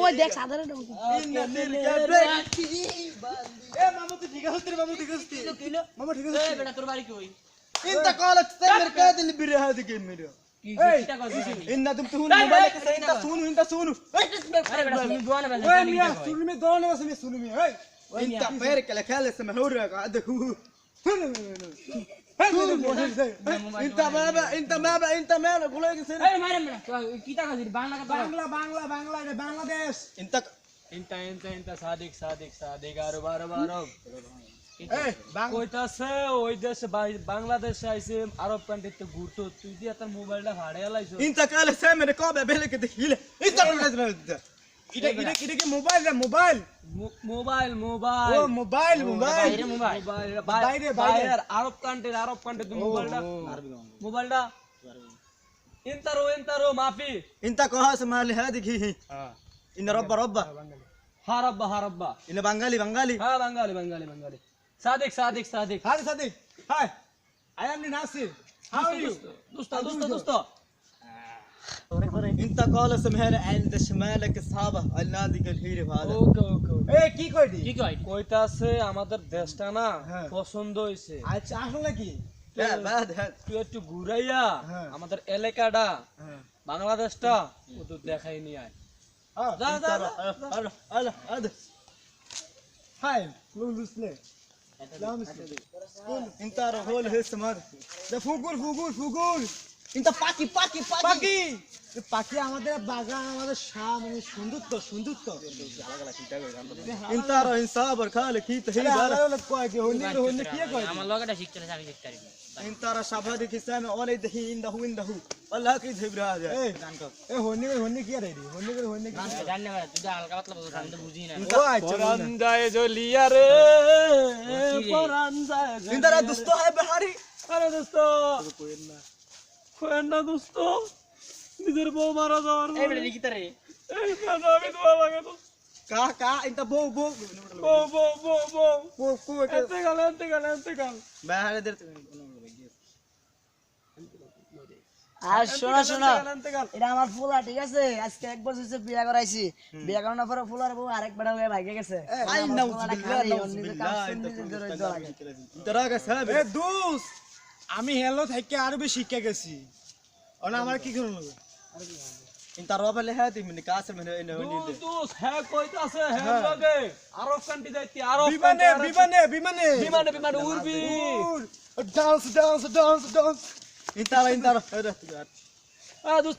ওই দেখ সাধারণ এ মামু তুই ঠিক আছে রে মামু ঠিক আছে মামু ঠিক আছে বেটা তোর বাড়ি কই इंता कॉल मेरे का दिल बिरे है दिखे मेरे কিটা কইছিস इन्ना तुम सुन मोबाइल के सही इंता सुन আরে বেটা তুমি দোয়ানে বাজে ओए मियां सुन में दोनों बस में सुन में ओए इंता पैर के खेल से मैं हो रहा है देखो इंता मैं बोले कि से এই মারেন না কিটা কইছিস বাংলা কথা बांग्ला रे बांग्लादेश इंता इंता सादिक आरो बारो ए बांग কইতাছে ওই দেশে বাংলাদেশে আইছে আরব কান্ট্রিতে ঘুরতো তুই দি তোর মোবাইলটা ভাড়া লাইছো इंता कॉल से मेरे को बेले के देखिले इंता इधर मोबाइल रे मोबाइल মোবাইল ओ मोबाइल বাইরে মোবাইল বাইরে আরব কান্ট্রি মোবাইলটা ইন্তারো মাফি इंता कहा से माल है देखी इन रब्बा হারাব্বা इन बंगाली হ্যাঁ বাঙালি Sadiq Hi Sadiq. Hi. I am Nasir. How are you? দোস্ত انت قال سمهر عند شمالك صحابة النادي الهير هذا. ওকে ايه কি কইদি? কি কই কইতাছে আমাদের দেশটা না হ্যাঁ। পছন্দ হইছে আচ্ছা আসলে কি? হ্যাঁ বাদ হ্যাঁ। তুই একটু ঘুরাইয়া হ্যাঁ। আমাদের এলাকাটা হ্যাঁ। বাংলাদেশটা একটু দেখাই নি আয় যা هذا. Hi. لولسله. انت هو اللي اسمه ده ফুগুল انت পাখি পাখি আমাদের বাগান আমাদের মানে সুন্দরত্ব انت انصاب خالك هي تهي بار কয় কি হন্নি কি কয় আমার লগটা শিখতে আমি শিখতে পারি انت شباب কি সামনে অনেক দেখি ইন্দহু والله কি ধইবরা যায় এ হন্নি কি রে হন্নি কি জানি না তুই হালকা পাতলা বলছিস আমি তো বুঝি না ও আচ্ছা পরান্দায় জলিয়া রে পরান্দায় انت دوست है बिहारी আরে দোস্ত কোয়েন না দোস্ত নিজের বউ মারা যাওয়ার এই বেটা লিখিতা রে এই কাজ আমি দোয়া লাগে তো का انت बो বউ এতে গাল बिहारी दे আর শোনা এটা আমার ফুলা ঠিক আছে আজকে এক বছর হচ্ছে বিয়া করাইছি বিয়া করানোর পরে ফুলার বউ আরেক বেটা হয়ে ভাগে গেছে आई नाउज बिल्लाह انت راجع صاحب এ দোস আমি হেলো থেকে আরবি শিখে গেছি আর আমার কি করব انت রবে লেহা দি মিনি কাছে মানে এনে হনি দে দোস্ত হ্যাঁ কইতাছে হ্যাঁ লাগে আরব কান্ট্রি যাইতি আরব বিমানে উড়বি ডান্স انت দোস্ত